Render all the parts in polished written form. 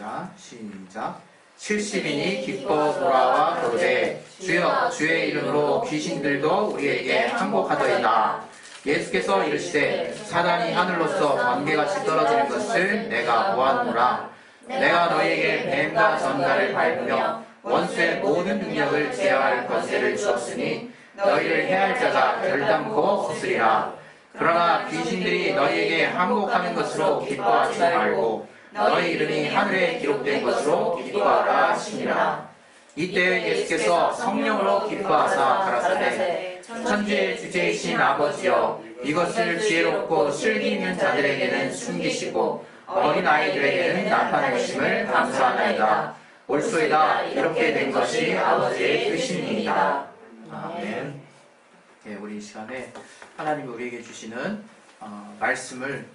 읽겠습니다. 시작. 70인이 기뻐 돌아와 그러되 주여 주의 이름으로 귀신들도 우리에게 항복하더이다. 예수께서 이르시되 사단이 하늘로서 번개같이 떨어지는 것을 내가 보았노라. 내가 너희에게 뱀과 전갈을 밟으며 원수의 모든 능력을 제어할 권세를 주었으니 너희를 해할 자가 결단코 없으리라. 그러나 귀신들이 너희에게 항복하는 것으로 기뻐하지 말고 너희 이름이 하늘에 기록된 것으로 기뻐하라 하시니라. 이때 예수께서 성령으로 기뻐하사 가라사대 천지의 주제이신 아버지여 이것을 지혜롭고 슬기 있는 자들에게는 숨기시고 어린 아이들에게는 나타내심을 감사하나이다. 옳소이다. 이렇게 된 것이 아버지의 뜻입니다. 아멘. 네, 우리 이 시간에 하나님이 우리에게 주시는 말씀을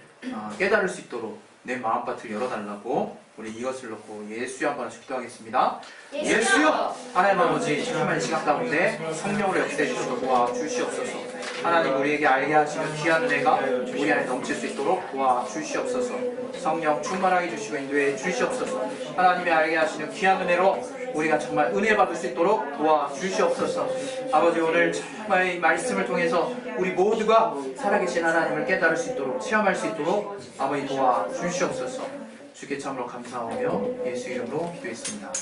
깨달을 수 있도록 내 마음밭을 열어달라고 우리 이것을 놓고 예수여 한번 기도하겠습니다. 예수여! 하나님 아버지 참한 시간 가운데 성령으로 역사해주셔서 도와주시옵소서. 하나님 우리에게 알게 하시는 귀한 은혜가 우리 안에 넘칠 수 있도록 도와주시옵소서. 성령 충만하게 주시고 인도해 주시옵소서. 하나님이 알게 하시는 귀한 은혜로 우리가 정말 은혜 받을 수 있도록 도와주시옵소서. 아버지 오늘 정말 이 말씀을 통해서 우리 모두가 살아계신 하나님을 깨달을 수 있도록 체험할 수 있도록 아버지 도와주시옵소서. 주께 참으로 감사하며 예수 이름으로 기도했습니다.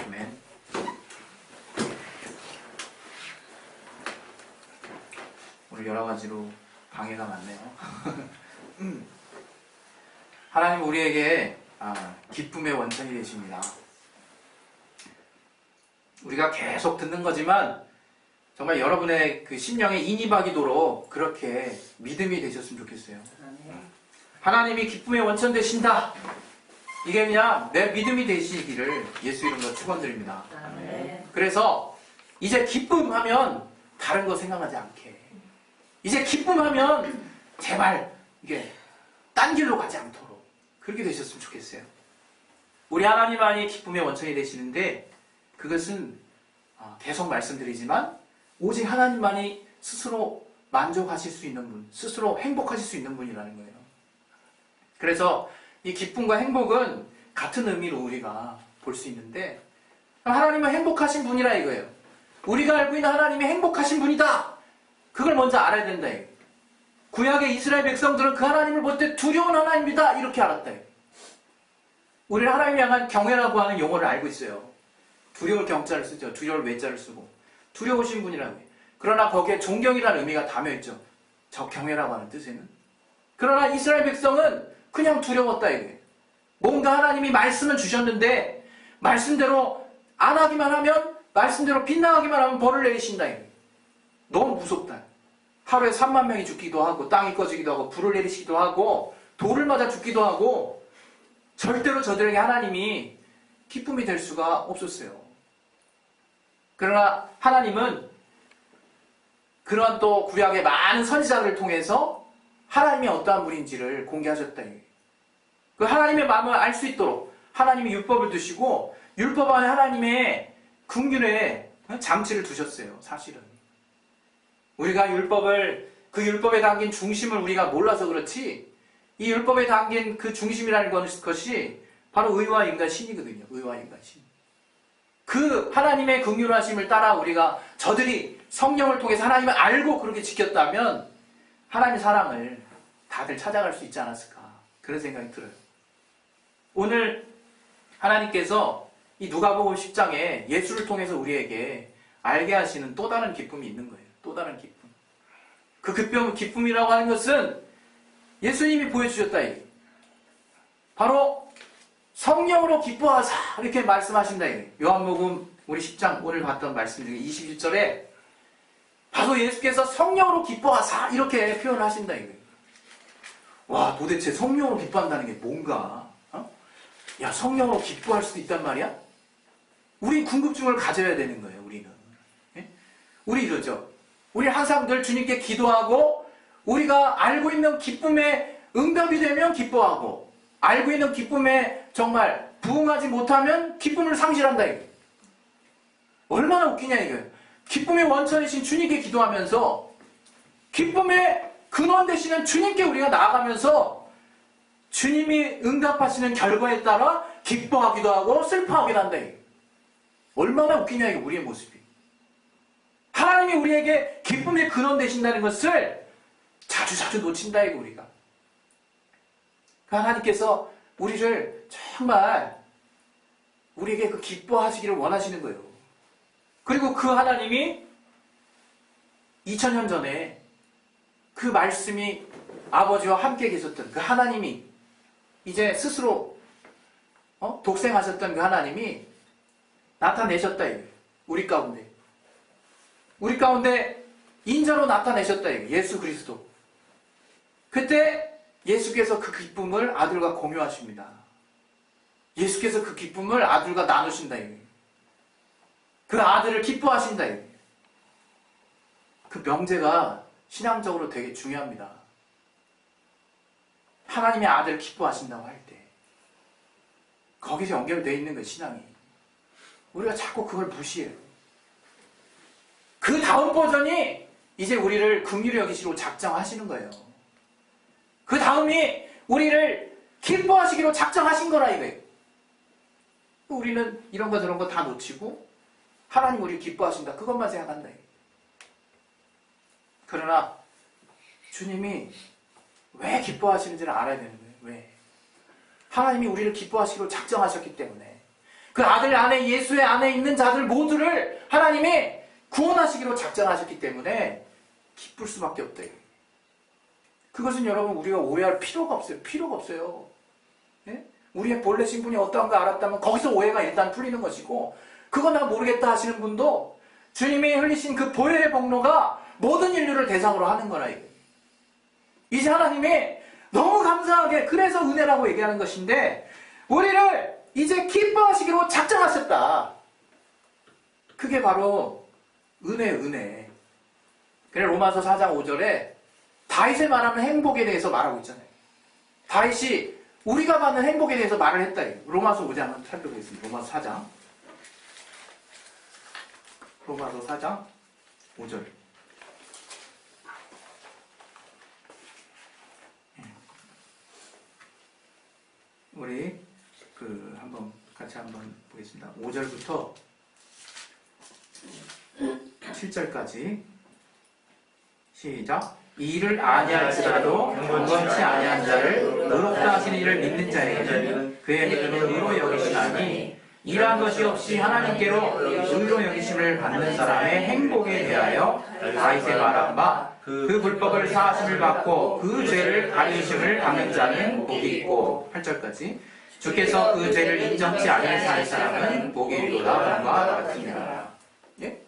아멘. 오늘 여러 가지로 방해가 많네요. 하나님 우리에게 기쁨의 원천이 되십니다. 우리가 계속 듣는 거지만 정말 여러분의 그 심령에 인이 박이도록 그렇게 믿음이 되셨으면 좋겠어요. 하나님이 기쁨의 원천 되신다. 이게 그냥 내 믿음이 되시기를 예수 이름으로 축원드립니다. 그래서 이제 기쁨하면 다른 거 생각하지 않게. 이제 기쁨하면 제발 이게 딴 길로 가지 않도록 그렇게 되셨으면 좋겠어요. 우리 하나님만이 기쁨의 원천이 되시는데 그것은 계속 말씀드리지만 오직 하나님만이 스스로 만족하실 수 있는 분, 스스로 행복하실 수 있는 분이라는 거예요. 그래서 이 기쁨과 행복은 같은 의미로 우리가 볼 수 있는데 하나님은 행복하신 분이라 이거예요. 우리가 알고 있는 하나님이 행복하신 분이다. 그걸 먼저 알아야 된다. 구약의 이스라엘 백성들은 그 하나님을 볼 때 두려운 하나님이다. 이렇게 알았다. 우리는 하나님을 향한 경외라고 하는 용어를 알고 있어요. 두려울 경자를 쓰죠. 두려울 외자를 쓰고. 두려우신 분이라고 해요. 그러나 거기에 존경이라는 의미가 담여있죠. 저 경외라고 하는 뜻에는. 그러나 이스라엘 백성은 그냥 두려웠다 이거예요. 뭔가 하나님이 말씀을 주셨는데 말씀대로 안 하기만 하면 말씀대로 빗나가기만 하면 벌을 내리신다 이거예요. 너무 무섭다. 하루에 3만 명이 죽기도 하고 땅이 꺼지기도 하고 불을 내리시기도 하고 돌을 맞아 죽기도 하고 절대로 저들에게 하나님이 기쁨이 될 수가 없었어요. 그러나 하나님은 그러한 또 구약의 많은 선지자들을 통해서 하나님이 어떠한 분인지를 공개하셨다. 그 하나님의 마음을 알 수 있도록 하나님이 율법을 두시고 율법 안에 하나님의 긍휼의 장치를 두셨어요. 사실은 우리가 그 율법에 담긴 중심을 우리가 몰라서 그렇지 이 율법에 담긴 그 중심이라는 것이 바로 의와 인간신이거든요. 의와 인간신. 그 하나님의 긍휼하심을 따라 우리가 저들이 성령을 통해서 하나님을 알고 그렇게 지켰다면 하나님의 사랑을 다들 찾아갈 수 있지 않았을까 그런 생각이 들어요. 오늘 하나님께서 이 누가복음 10장에 예수를 통해서 우리에게 알게 하시는 또 다른 기쁨이 있는 거예요. 또 다른 기쁨. 그 기쁨이라고 하는 것은 예수님이 보여주셨다. 바로 성령으로 기뻐하사 이렇게 말씀하신다. 요한복음 우리 10장 오늘 봤던 말씀 중에 21절에 바로 예수께서 성령으로 기뻐하사 이렇게 표현을 하신다. 와 도대체 성령으로 기뻐한다는 게 뭔가? 야 성령으로 기뻐할 수도 있단 말이야? 우린 궁금증을 가져야 되는 거예요. 우리는. 우리 이러죠. 우리 항상 늘 주님께 기도하고 우리가 알고 있는 기쁨에 응답이 되면 기뻐하고 알고 있는 기쁨에 정말 부응하지 못하면 기쁨을 상실한다. 얼마나 웃기냐 이거예요. 기쁨의 원천이신 주님께 기도하면서 기쁨의 근원 되시는 주님께 우리가 나아가면서 주님이 응답하시는 결과에 따라 기뻐하기도 하고 슬퍼하기도 한다. 얼마나 웃기냐 이게 우리의 모습이. 하나님이 우리에게 기쁨의 근원 되신다는 것을 자주 놓친다 이거 우리가. 하나님께서 우리를 정말 우리에게 그 기뻐하시기를 원하시는 거예요. 그리고 그 하나님이 2000년 전에 그 말씀이 아버지와 함께 계셨던 그 하나님이 이제 스스로 독생하셨던 그 하나님이 나타내셨다 이거예요. 우리 가운데. 우리 가운데 인자로 나타내셨다 이거예요. 예수 그리스도. 그때 예수께서 그 기쁨을 아들과 공유하십니다. 예수께서 그 기쁨을 아들과 나누신다 이거예요. 그 아들을 기뻐하신다 이거예요. 그 명제가 신앙적으로 되게 중요합니다. 하나님의 아들을 기뻐하신다고 할 때 거기서 연결되어 있는 거예요. 신앙이. 우리가 자꾸 그걸 무시해요. 그 다음 버전이 이제 우리를 긍휼히 여기시로 작정하시는 거예요. 그 다음이 우리를 기뻐하시기로 작정하신 거라 이거예요. 우리는 이런 거 저런 거 다 놓치고 하나님 우리를 기뻐하신다 그것만 생각한다 이거예요. 그러나 주님이 왜 기뻐하시는지를 알아야 되는 거예요. 왜? 하나님이 우리를 기뻐하시기로 작정하셨기 때문에 그 아들 안에 예수의 안에 있는 자들 모두를 하나님이 구원하시기로 작정하셨기 때문에 기쁠 수밖에 없다. 그것은 여러분 우리가 오해할 필요가 없어요. 필요가 없어요. 예? 우리의 본래 신분이 어떠한가 알았다면 거기서 오해가 일단 풀리는 것이고 그거 나 모르겠다 하시는 분도 주님이 흘리신 그 보혈의 복로가 모든 인류를 대상으로 하는 거라 이거예요. 이제 하나님이 너무 감사하게 그래서 은혜라고 얘기하는 것인데 우리를 이제 기뻐하시기로 작정하셨다. 그게 바로 은혜. 그래 로마서 4장 5절에 다윗의 말하는 행복에 대해서 말하고 있잖아요. 다윗이 우리가 받는 행복에 대해서 말을 했다. 로마서 5장 한번 살펴보겠습니다. 로마서 4장. 로마서 4장 5절. 우리 같이 한번 보겠습니다. 5절부터 7절까지 시작. 이 일을 아니할지라도 경건치 아니한 자를 의롭다 하시는 이를 믿는 자에게는 그의 믿음을 의로 여기시나니 이러한 것이 없이 하나님께로 의로 여기심을 받는 사람의 행복에 대하여 다윗의 말한 바 그 불법을 사하심을 받고 그 죄를 가리심을 받는 자는 복이 있고 8절까지 주께서 그 죄를 인정치 아니할 사람은 복이 있도다 본과 같으니라. 예?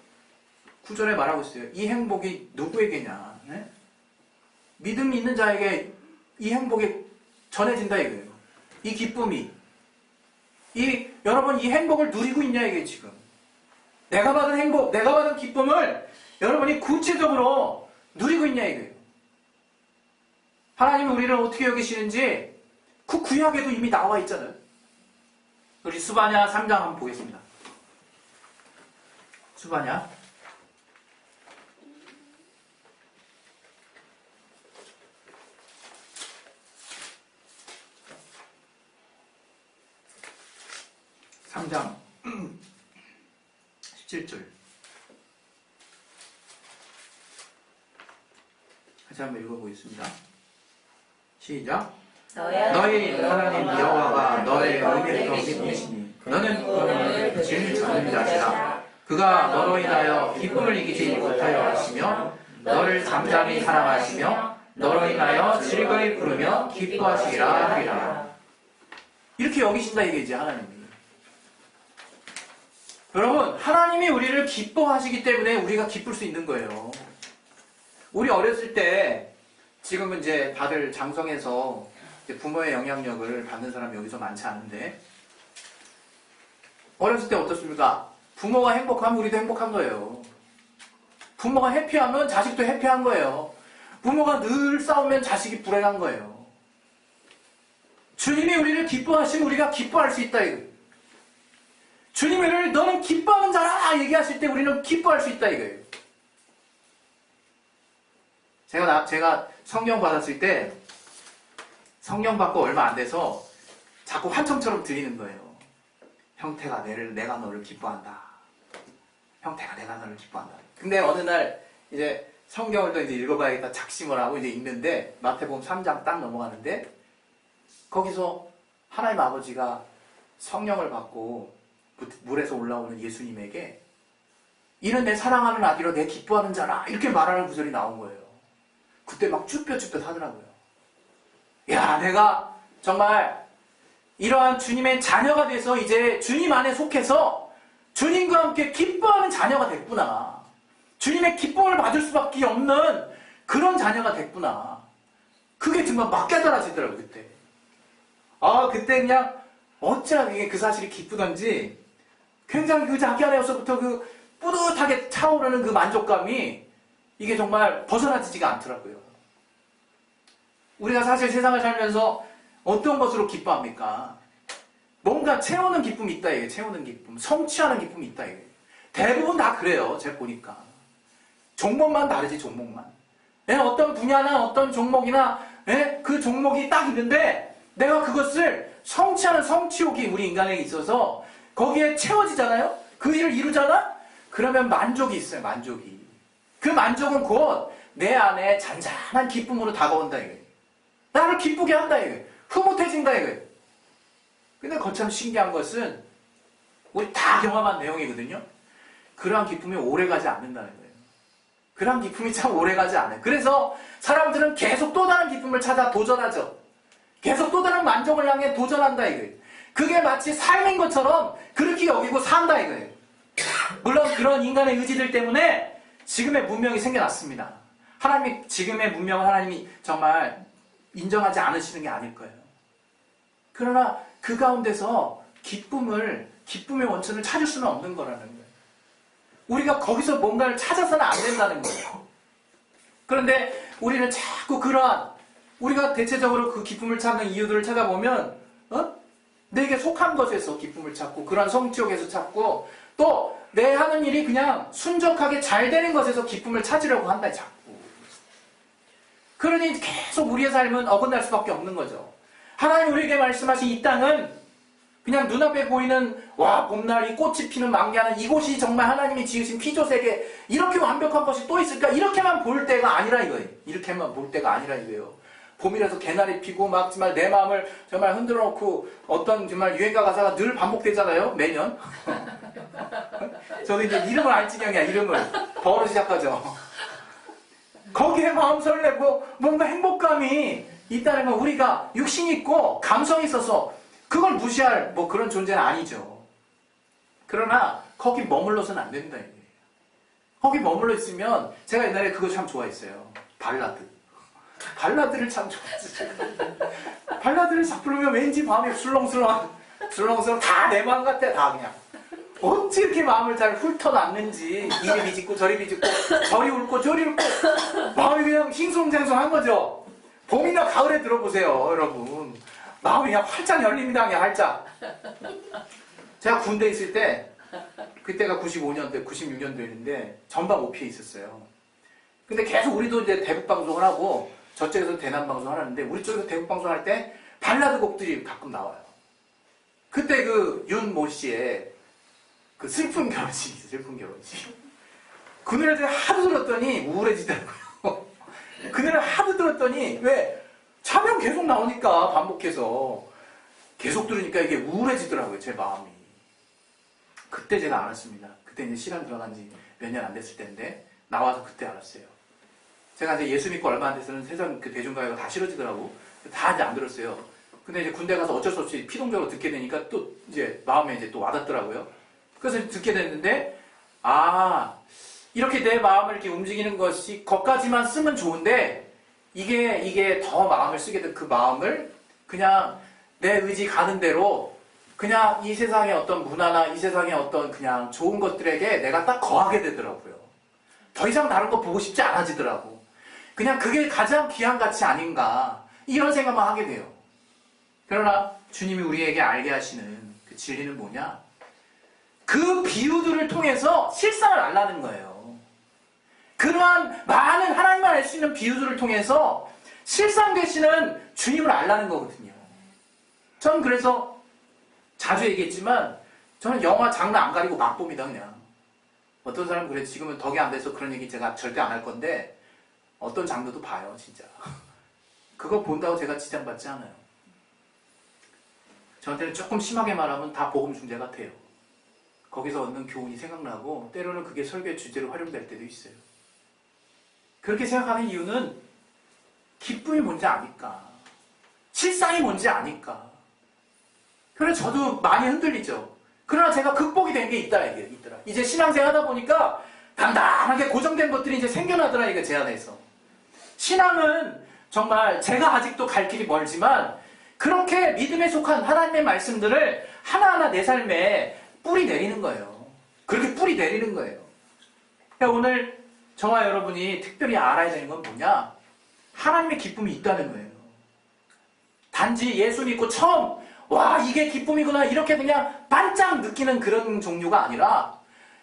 9절에 말하고 있어요. 이 행복이 누구에게냐? 예? 믿음이 있는 자에게 이 행복이 전해진다 이거예요. 이 기쁨이. 여러분 이 행복을 누리고 있냐 이게 지금. 내가 받은 행복, 내가 받은 기쁨을 여러분이 구체적으로 누리고 있냐 이거예요. 하나님이 우리를 어떻게 여기시는지 그 구약에도 이미 나와 있잖아요. 우리 스바냐 3장 한번 보겠습니다. 스바냐 3장 17절 같이 한번 읽어보겠습니다. 시작. 너희 하나님 여호와가 너의 의를 이기시니 너는 그를 질 잡는 자시라. 그가 너로 인하여 기쁨을 이기지 못하여 하시며 너를 잠잠히 사랑하시며 너로 인하여 즐거이 부르며 기뻐하시리라 하리라. 이렇게 여기신다 이게 이제 하나님이. 여러분 하나님이 우리를 기뻐하시기 때문에 우리가 기쁠 수 있는 거예요. 우리 어렸을 때 지금은 이제 다들 장성해서 부모의 영향력을 받는 사람이 여기서 많지 않은데 어렸을 때 어떻습니까? 부모가 행복하면 우리도 행복한 거예요. 부모가 해피하면 자식도 해피한 거예요. 부모가 늘 싸우면 자식이 불행한 거예요. 주님이 우리를 기뻐하시면 우리가 기뻐할 수 있다 이거예요. 주님이 우리를 너는 기뻐하는 자라 얘기하실 때 우리는 기뻐할 수 있다 이거예요. 제가 성경 받았을 때 성령 받고 얼마 안 돼서 자꾸 환청처럼 들리는 거예요. 형태가 내가 너를 기뻐한다. 형태가 내가 너를 기뻐한다. 근데 어느 날 이제 성경을 또 이제 읽어봐야겠다 작심을 하고 이제 읽는데 마태복음 3장 딱 넘어가는데 거기서 하나님 아버지가 성령을 받고 물에서 올라오는 예수님에게 이는 내 사랑하는 아들이요 내 기뻐하는 자라 이렇게 말하는 구절이 나온 거예요. 그때 막 쭈뼛쭈뼛 하더라고요. 야, 내가 정말 이러한 주님의 자녀가 돼서 이제 주님 안에 속해서 주님과 함께 기뻐하는 자녀가 됐구나. 주님의 기쁨을 받을 수밖에 없는 그런 자녀가 됐구나. 그게 정말 막 깨달아지더라고요, 그때. 그때 그냥 어찌나 이게 그 사실이 기쁘던지 굉장히 그 자기 안에서부터 그 뿌듯하게 차오르는 그 만족감이 이게 정말 벗어나지지가 않더라고요. 우리가 사실 세상을 살면서 어떤 것으로 기뻐합니까? 뭔가 채우는 기쁨이 있다, 이게. 채우는 기쁨. 성취하는 기쁨이 있다, 이게. 대부분 다 그래요, 제가 보니까. 종목만 다르지, 종목만. 어떤 분야나 어떤 종목이나 그 종목이 딱 있는데 내가 그것을 성취하는 성취욕이 우리 인간에게 있어서 거기에 채워지잖아요? 그 일을 이루잖아? 그러면 만족이 있어요, 만족이. 그 만족은 곧 내 안에 잔잔한 기쁨으로 다가온다, 이게. 나를 기쁘게 한다, 이게. 흐뭇해진다, 이게. 근데 거참 신기한 것은 우리 다 경험한 내용이거든요. 그러한 기쁨이 오래가지 않는다는 거예요. 그러한 기쁨이 참 오래가지 않아요. 그래서 사람들은 계속 또 다른 기쁨을 찾아 도전하죠. 계속 또 다른 만족을 향해 도전한다, 이거예요. 그게 마치 삶인 것처럼 그렇게 여기고 산다, 이거예요. 물론 그런 인간의 의지들 때문에 지금의 문명이 생겨났습니다. 하나님이 지금의 문명을 하나님이 정말 인정하지 않으시는 게 아닐 거예요. 그러나 그 가운데서 기쁨의 원천을 찾을 수는 없는 거라는 거예요. 우리가 거기서 뭔가를 찾아서는 안 된다는 거예요. 그런데 우리는 자꾸 우리가 대체적으로 그 기쁨을 찾는 이유들을 찾아보면 내게 속한 것에서 기쁨을 찾고 그러한 성취욕에서 찾고 또 내 하는 일이 그냥 순적하게 잘 되는 것에서 기쁨을 찾으려고 한다, 자꾸. 그러니 계속 우리의 삶은 어긋날 수밖에 없는 거죠. 하나님 우리에게 말씀하신 이 땅은 그냥 눈앞에 보이는 봄날 이 꽃이 피는 만개하는 이곳이 정말 하나님이 지으신 피조세계 이렇게 완벽한 것이 또 있을까? 이렇게만 볼 때가 아니라 이거예요. 이렇게만 볼 때가 아니라 이거예요. 봄이라서 개나리 피고 막 정말 내 마음을 정말 흔들어 놓고 어떤 정말 유행가 가사가 늘 반복되잖아요. 매년. 저도 이제 이름을 알 지경이야. 이름을. 버로 시작하죠. 거기에 마음 설레고 뭔가 행복감이 있다는 건 우리가 육신이 있고 감성이 있어서 그걸 무시할 그런 존재는 아니죠. 그러나 거기 머물러서는 안 된다, 이거예요. 거기 머물러 있으면 제가 옛날에 그거 참 좋아했어요. 발라드를 참 좋아했어요. 발라드를 싹 부르면 왠지 마음이 술렁술렁 다 내 마음 같아, 다 그냥. 어찌 이렇게 마음을 잘 훑어놨는지 이리 비집고 저리 비집고 저리 울고 저리 울고 마음이 그냥 싱숭생숭한 거죠. 봄이나 가을에 들어보세요, 여러분. 마음이 그냥 활짝 열립니다, 그냥 활짝. 제가 군대에 있을 때 그때가 95년도, 96년도였는데 전방 OP에 있었어요. 근데 계속 우리도 이제 대북 방송을 하고 저쪽에서 대남 방송을 하는데 우리 쪽에서 대북 방송할 때 발라드 곡들이 가끔 나와요. 그때 그 윤모 씨의 그 슬픈 결혼식이 있어요. 슬픈 결혼식. 그 노래를 제가 하도 들었더니 우울해지더라고요. 그 노래를 하도 들었더니 왜 차명 계속 나오니까 반복해서 계속 들으니까 이게 우울해지더라고요. 제 마음이. 그때 제가 알았습니다. 그때 이제 실현 들어간 지 몇 년 안 됐을 때인데 나와서 그때 알았어요. 제가 이제 예수 믿고 얼마 안 돼서는 세상 그 대중가요가 다 싫어지더라고. 다 이제 안 들었어요. 근데 이제 군대 가서 어쩔 수 없이 피동적으로 듣게 되니까 또 이제 마음에 이제 또 와닿더라고요. 그래서 듣게 됐는데, 이렇게 내 마음을 이렇게 움직이는 것이 거기까지만 쓰면 좋은데, 이게 더 마음을 쓰게 된 그 마음을 그냥 내 의지 가는 대로 그냥 이 세상의 어떤 문화나 이 세상의 어떤 그냥 좋은 것들에게 내가 딱 거하게 되더라고요. 더 이상 다른 거 보고 싶지 않아지더라고. 그냥 그게 가장 귀한 가치 아닌가. 이런 생각만 하게 돼요. 그러나 주님이 우리에게 알게 하시는 그 진리는 뭐냐? 그 비유들을 통해서 실상을 알라는 거예요. 그러한 많은 하나님만 알 수 있는 비유들을 통해서 실상 되시는 주님을 알라는 거거든요. 전 그래서 자주 얘기했지만 저는 영화 장르 안 가리고 막 봅니다. 그냥 어떤 사람은 그래 지금은 덕이 안 돼서 그런 얘기 제가 절대 안 할 건데 어떤 장르도 봐요 진짜. 그거 본다고 제가 지장받지 않아요. 저한테는 조금 심하게 말하면 다 복음 중재 같아요. 거기서 얻는 교훈이 생각나고 때로는 그게 설교의 주제로 활용될 때도 있어요. 그렇게 생각하는 이유는 기쁨이 뭔지 아니까, 실상이 뭔지 아니까. 그래서 저도 많이 흔들리죠. 그러나 제가 극복이 된 게 있더라. 이제 신앙생활 하다 보니까 단단하게 고정된 것들이 이제 생겨나더라, 이거 제 안에서. 신앙은 정말 제가 아직도 갈 길이 멀지만 그렇게 믿음에 속한 하나님의 말씀들을 하나하나 내 삶에 뿌리 내리는 거예요. 그렇게 뿌리 내리는 거예요. 그러니까 오늘 저와 여러분이 특별히 알아야 되는 건 뭐냐? 하나님의 기쁨이 있다는 거예요. 단지 예수 믿고 처음 와 이게 기쁨이구나 이렇게 그냥 반짝 느끼는 그런 종류가 아니라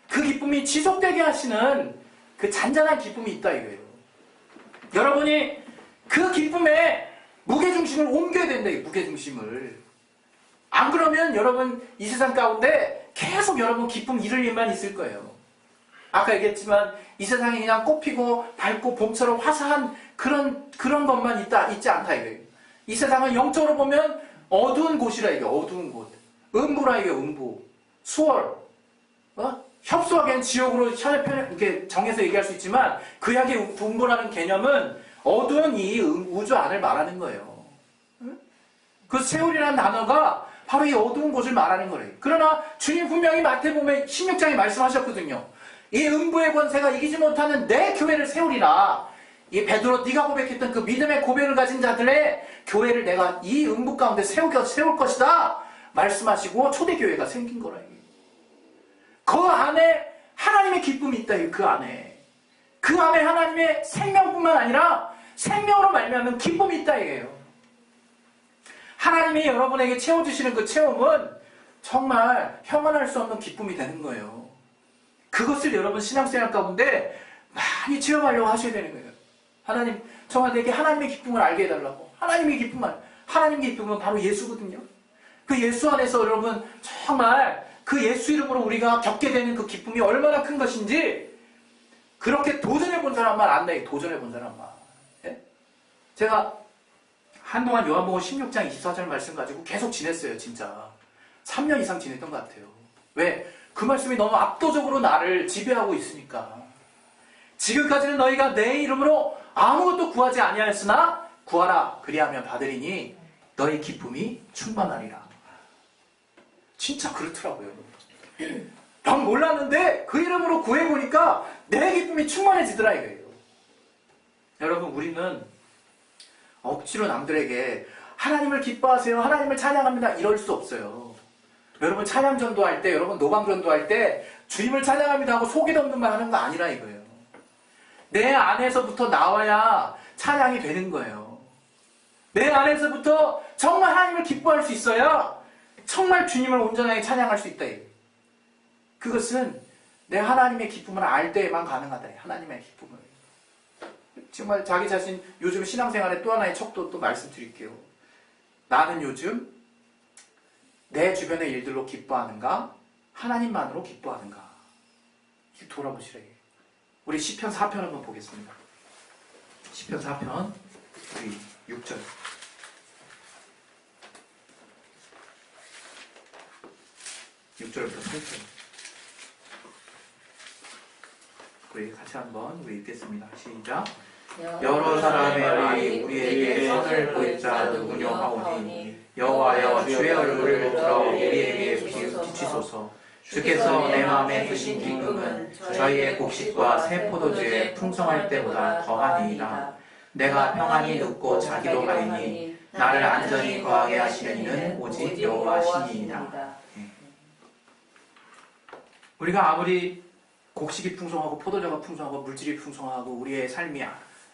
그 기쁨이 지속되게 하시는 그 잔잔한 기쁨이 있다 이거예요. 여러분이 그 기쁨에 무게중심을 옮겨야 된다. 무게중심을. 안 그러면 여러분 이 세상 가운데 계속 여러분 기쁨 잃을 일만 있을 거예요. 아까 얘기했지만 이 세상에 그냥 꽃피고 밝고 봄처럼 화사한 그런 것만 있지 않다 이거예요. 이 세상은 영적으로 보면 어두운 곳이라 이게 어두운 곳. 음부라 이게 음부. 수월. 협소하게는 지옥으로 이렇게 정해서 얘기할 수 있지만 그 약의 음부라는 개념은 어두운 이 우주 안을 말하는 거예요. 그 세월이라는 단어가 바로 이 어두운 곳을 말하는 거래요. 그러나 주님 분명히 마태복음 16장에 말씀하셨거든요. 이 음부의 권세가 이기지 못하는 내 교회를 세우리라. 이 베드로 네가 고백했던 그 믿음의 고백을 가진 자들의 교회를 내가 이 음부 가운데 세울 것이다. 말씀하시고 초대교회가 생긴 거라. 그 안에 하나님의 기쁨이 있다. 그 안에. 그 안에 하나님의 생명뿐만 아니라 생명으로 말미암은 기쁨이 있다 이게요. 하나님이 여러분에게 채워주시는 그 채움은 정말 형언할 수 없는 기쁨이 되는 거예요. 그것을 여러분 신앙생활 가운데 많이 체험하려고 하셔야 되는 거예요. 하나님, 정말 내게 하나님의 기쁨을 알게 해달라고. 하나님의 기쁨은 바로 예수거든요. 그 예수 안에서 여러분 정말 그 예수 이름으로 우리가 겪게 되는 그 기쁨이 얼마나 큰 것인지 그렇게 도전해 본 사람만 안다. 도전해 본 사람만. 예? 제가 한동안 요한복음 16장 24절 말씀 가지고 계속 지냈어요. 진짜 3년 이상 지냈던 것 같아요. 왜? 그 말씀이 너무 압도적으로 나를 지배하고 있으니까. 지금까지는 너희가 내 이름으로 아무것도 구하지 아니하였으나 구하라 그리하면 받으리니 너희 기쁨이 충만하리라. 진짜 그렇더라고요. 난 몰랐는데 그 이름으로 구해보니까 내 기쁨이 충만해지더라 이거예요. 여러분 우리는 억지로 남들에게 하나님을 기뻐하세요, 하나님을 찬양합니다 이럴 수 없어요. 여러분 찬양 전도할 때, 여러분 노방 전도할 때 주님을 찬양합니다 하고 속이 덮는 말 하는 거 아니라 이거예요. 내 안에서부터 나와야 찬양이 되는 거예요. 내 안에서부터 정말 하나님을 기뻐할 수 있어야 정말 주님을 온전하게 찬양할 수 있다. 그것은 내 하나님의 기쁨을 알 때에만 가능하다. 하나님의 기쁨을. 정말 자기 자신 요즘 신앙생활의 또 하나의 척도 또 말씀드릴게요. 나는 요즘 내 주변의 일들로 기뻐하는가? 하나님만으로 기뻐하는가? 이렇게 돌아보시래. 우리 시편 4편 한번 보겠습니다. 시편 4편 우리 6절. 6절부터 8절. 우리 같이 한번 우리 읽겠습니다. 시작. 여러 사람의 우리에게 선을 보일 자 누구뇨 하오니 여호와여 주의 얼굴을 들어 우리에게 비추소서. 주께서 내 마음에 두신 기쁨은 저희의 곡식과 새 포도주에 풍성할 때보다 더하니이다. 내가 평안히 눕고 자기도 하리니 나를 안전히 거하게 하시는 이는 오직 여호와시니이다. 우리가 아무리 곡식이 풍성하고 포도주가 풍성하고 물질이 풍성하고 우리의 삶이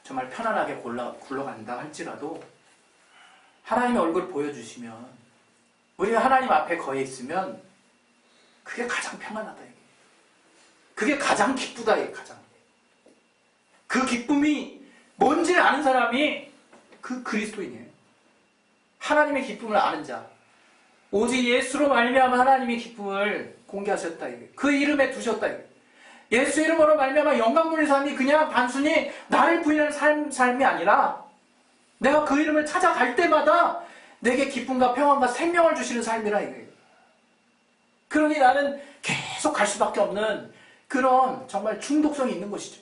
정말 편안하게 굴러간다 할지라도 하나님의 얼굴을 보여주시면 우리가 하나님 앞에 거해 있으면 그게 가장 평안하다. 그게 가장 기쁘다. 가장. 그 기쁨이 뭔지를 아는 사람이 그 그리스도인이에요. 하나님의 기쁨을 아는 자. 오직 예수로 말미암아 하나님의 기쁨을 공개하셨다. 그 이름에 두셨다. 예수 이름으로 말미암아 영광 돌리는 삶이 그냥 단순히 나를 부인하는 삶이 아니라 내가 그 이름을 찾아갈 때마다 내게 기쁨과 평안과 생명을 주시는 삶이라 이거예요. 그러니 나는 계속 갈 수밖에 없는 그런 정말 중독성이 있는 것이죠.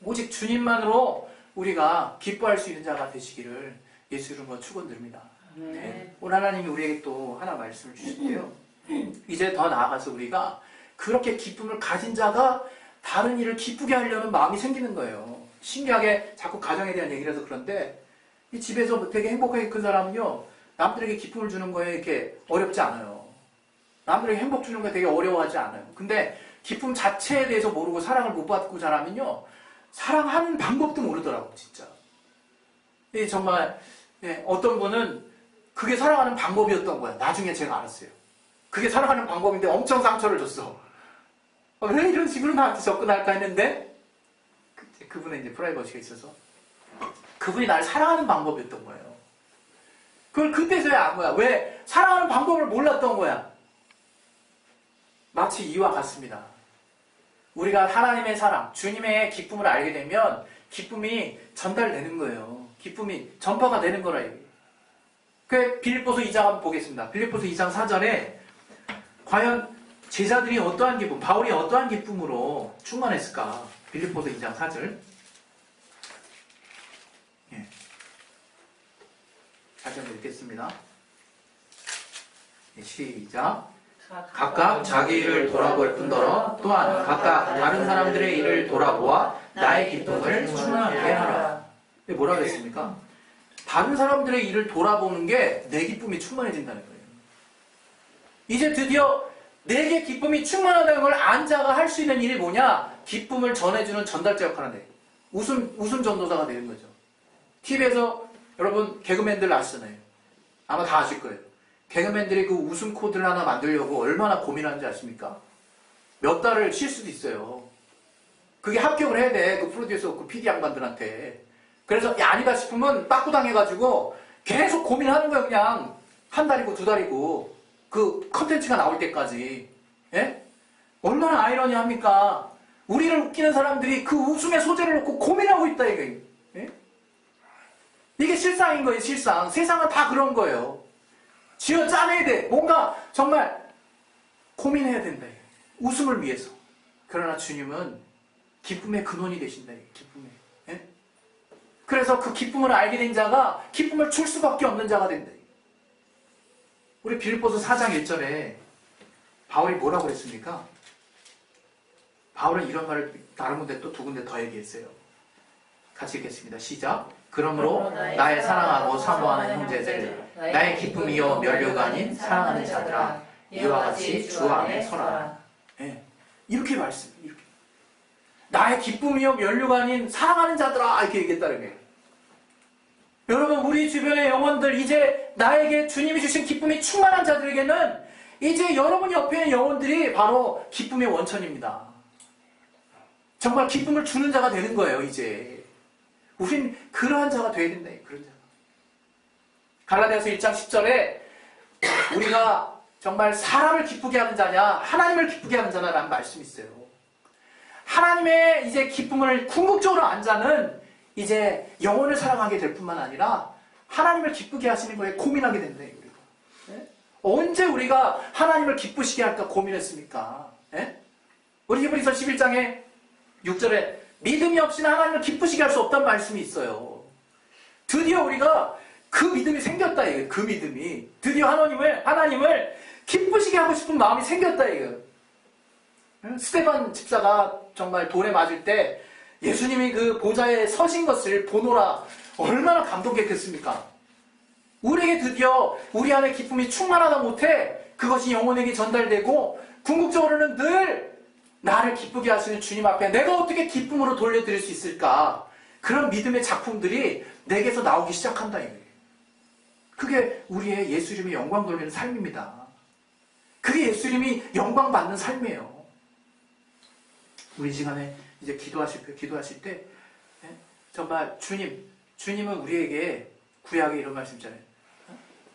오직 주님만으로 우리가 기뻐할 수 있는 자가 되시기를 예수 이름으로 축원드립니다. 네. 오늘 하나님이 우리에게 또 하나 말씀을 주신대요. 이제 더 나아가서 우리가 그렇게 기쁨을 가진 자가 다른 일을 기쁘게 하려는 마음이 생기는 거예요. 신기하게 자꾸 가정에 대한 얘기를 해서 그런데 이 집에서 되게 행복하게 큰 사람은요, 남들에게 기쁨을 주는 거에 이렇게 어렵지 않아요. 남들에게 행복 주는 거 되게 어려워하지 않아요. 근데 기쁨 자체에 대해서 모르고 사랑을 못 받고 자라면요, 사랑하는 방법도 모르더라고, 진짜. 이 정말 어떤 분은 그게 사랑하는 방법이었던 거야. 나중에 제가 알았어요. 그게 사랑하는 방법인데 엄청 상처를 줬어. 왜 이런 식으로 나한테 접근할까 했는데 그분의 이제 프라이버시가 있어서 그분이 나를 사랑하는 방법이었던 거예요. 그걸 그때서야 안 거야. 왜? 사랑하는 방법을 몰랐던 거야. 마치 이와 같습니다. 우리가 하나님의 사랑, 주님의 기쁨을 알게 되면 기쁨이 전달되는 거예요. 기쁨이 전파가 되는 거라 이거예요. 그 빌립보서 2장 한번 보겠습니다. 빌립보서 2장 4절에 과연 제자들이 어떠한 기쁨, 바울이 어떠한 기쁨으로 충만했을까? 빌립보서 2장 4절. 다시 한번 읽겠습니다. 시작. 각각 자기 일을 돌아볼 뿐더러 또한 각각 다른 사람들의 일을 돌아보아 나의 기쁨을 충만하게 하라. 뭐라 그랬습니까? 다른 사람들의 일을 돌아보는 게 내 기쁨이 충만해진다는 거예요. 이제 드디어 내게 기쁨이 충만하다는 걸 안 자가 할 수 있는 일이 뭐냐? 기쁨을 전해주는 전달자 역할을 한대. 웃음 전도사가 되는 거죠. TV에서 여러분 개그맨들 아시잖아요. 아마 다 아실 거예요. 개그맨들이 그 웃음 코드를 하나 만들려고 얼마나 고민하는지 아십니까? 몇 달을 쉴 수도 있어요. 그게 합격을 해야 돼. 그 프로듀서, 그 PD 양반들한테. 그래서 아니다 싶으면 빠꾸당해가지고 계속 고민하는 거예요. 그냥 한 달이고 두 달이고 그 컨텐츠가 나올 때까지. 예? 얼마나 아이러니합니까? 우리를 웃기는 사람들이 그 웃음의 소재를 놓고 고민하고 있다 이거예요. 예? 이게 실상인 거예요. 실상. 세상은 다 그런 거예요. 쥐어 짜내야 돼. 뭔가 정말 고민해야 된다. 웃음을 위해서. 그러나 주님은 기쁨의 근원이 되신다. 기쁨의. 예? 그래서 그 기쁨을 알게 된 자가 기쁨을 줄 수밖에 없는 자가 된다. 우리 빌립보서 4장 1절에 바울이 뭐라고 그랬습니까? 바울은 이런 말을 다른 군데 또 두 군데 더 얘기했어요. 같이 읽겠습니다. 시작. 그러므로 나의 사랑하고 사모하는 형제들, 나의 기쁨이요 면류가 아닌 사랑하는 자들아, 이와 같이 주 안에 서라. 네. 이렇게 말씀해요. 이렇게. 나의 기쁨이요 면류가 아닌 사랑하는 자들아, 이렇게 얘기했다는 거예요. 여러분, 우리 주변의 영혼들, 이제 나에게 주님이 주신 기쁨이 충만한 자들에게는 이제 여러분 옆에 있는 영혼들이 바로 기쁨의 원천입니다. 정말 기쁨을 주는 자가 되는 거예요, 이제. 우린 그러한 자가 되어야 된다, 그런 자가. 갈라디아서 1장 10절에 우리가 정말 사람을 기쁘게 하는 자냐, 하나님을 기쁘게 하는 자냐라는 말씀이 있어요. 하나님의 이제 기쁨을 궁극적으로 안 자는 이제 영혼을 사랑하게 될 뿐만 아니라 하나님을 기쁘게 하시는 거에 고민하게 된다, 우리가. 네? 언제 우리가 하나님을 기쁘시게 할까 고민했습니까? 네? 우리 히브리서 11장에 6절에 믿음이 없이는 하나님을 기쁘시게 할 수 없다는 말씀이 있어요. 드디어 우리가 그 믿음이 생겼다, 이거예요. 그 믿음이. 드디어 하나님을 기쁘시게 하고 싶은 마음이 생겼다, 이거예요. 스데반 집사가 정말 돌에 맞을 때 예수님이 그 보좌에 서신 것을 보노라 얼마나 감동했겠습니까? 우리에게 드디어 우리 안에 기쁨이 충만하다 못해 그것이 영혼에게 전달되고 궁극적으로는 늘 나를 기쁘게 하시는 주님 앞에 내가 어떻게 기쁨으로 돌려드릴 수 있을까? 그런 믿음의 작품들이 내게서 나오기 시작한다 이거예요. 그게 우리의 예수 이름의 영광 돌리는 삶입니다. 그게 예수 이름이 영광 받는 삶이에요. 우리 시간에 이제 기도하실 때 정말 주님 주님은 우리에게 구약에 이런 말씀 있잖아요.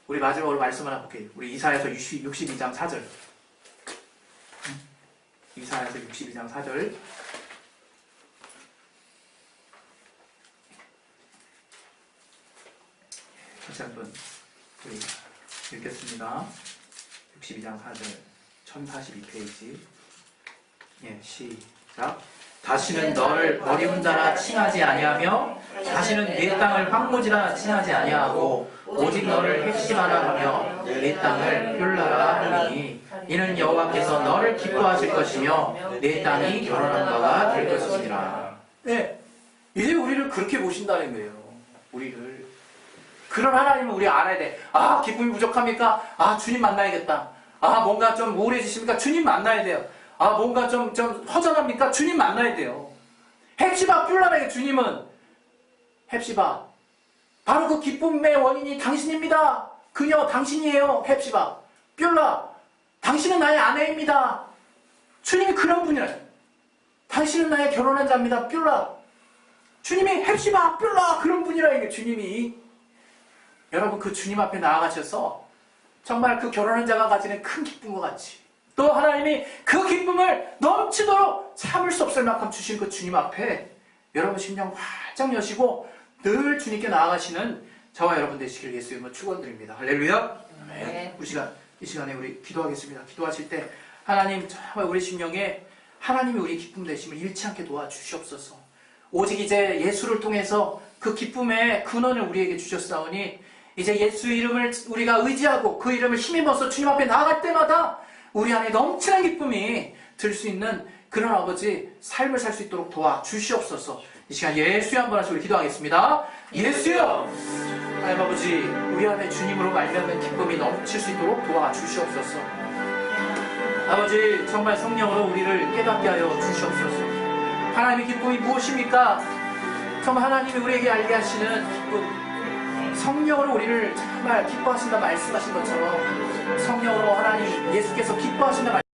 우리 마지막으로 말씀 하나 볼게요. 우리 이사야서 62장 4절. 이사야서 62장 4절. 다시 한번 우리 읽겠습니다. 62장 4절 1042페이지. 예, 시작. 다시는 너를 버림자라 칭하지 아니하며 다시는 네 땅을 황무지라 칭하지 아니하고 오직 너를 핵심하라 하며 네 땅을 뷸라라 하리니 이는 여호와께서 너를 기뻐하실 것이며 네 땅이 결혼한 바가 될 것이니라. 네, 이제 우리를 그렇게 보신다는 거예요. 우리를. 그런 하나님을 우리 알아야 돼. 아, 기쁨이 부족합니까? 아, 주님 만나야겠다. 아, 뭔가 좀 우울해지십니까? 주님 만나야 돼요. 아, 뭔가 좀 허전합니까? 주님 만나야 돼요. 헵시바 뿔라에게 주님은 헵시바 바로 그 기쁨의 원인이 당신입니다. 그녀 당신이에요. 헵시바 뿔라 당신은 나의 아내입니다. 주님이 그런 분이라. 당신은 나의 결혼한 자입니다. 뿔라 주님이 헵시바 뿔라 그런 분이라. 이게 주님이 여러분 그 주님 앞에 나아가셔서 정말 그 결혼한 자가 가지는 큰 기쁨과 같이 또 하나님이 그 기쁨을 넘치도록 참을 수 없을 만큼 주신 그 주님 앞에 여러분 심령 활짝 여시고 늘 주님께 나아가시는 저와 여러분 되시길 예수 이름으로 축원드립니다. 할렐루야. 네. 이 시간에 우리 기도하겠습니다. 기도하실 때 하나님 정말 우리 심령에 하나님이 우리 기쁨 되심을 잃지 않게 도와주시옵소서. 오직 이제 예수를 통해서 그 기쁨의 근원을 우리에게 주셨사오니 이제 예수 이름을 우리가 의지하고 그 이름을 힘입어서 주님 앞에 나아갈 때마다 우리 안에 넘치는 기쁨이 들 수 있는 그런 아버지 삶을 살 수 있도록 도와주시옵소서. 이 시간 예수의 한 번 하시고 기도하겠습니다. 예수여! 하나님 아버지 우리 안에 주님으로 말미암는 기쁨이 넘칠 수 있도록 도와주시옵소서. 아버지 정말 성령으로 우리를 깨닫게 하여 주시옵소서. 하나님의 기쁨이 무엇입니까? 정말 하나님이 우리에게 알게 하시는 기쁨, 성령으로 우리를 정말 기뻐하신다 말씀하신 것처럼 성령으로 하나님 예수께서 기뻐하신다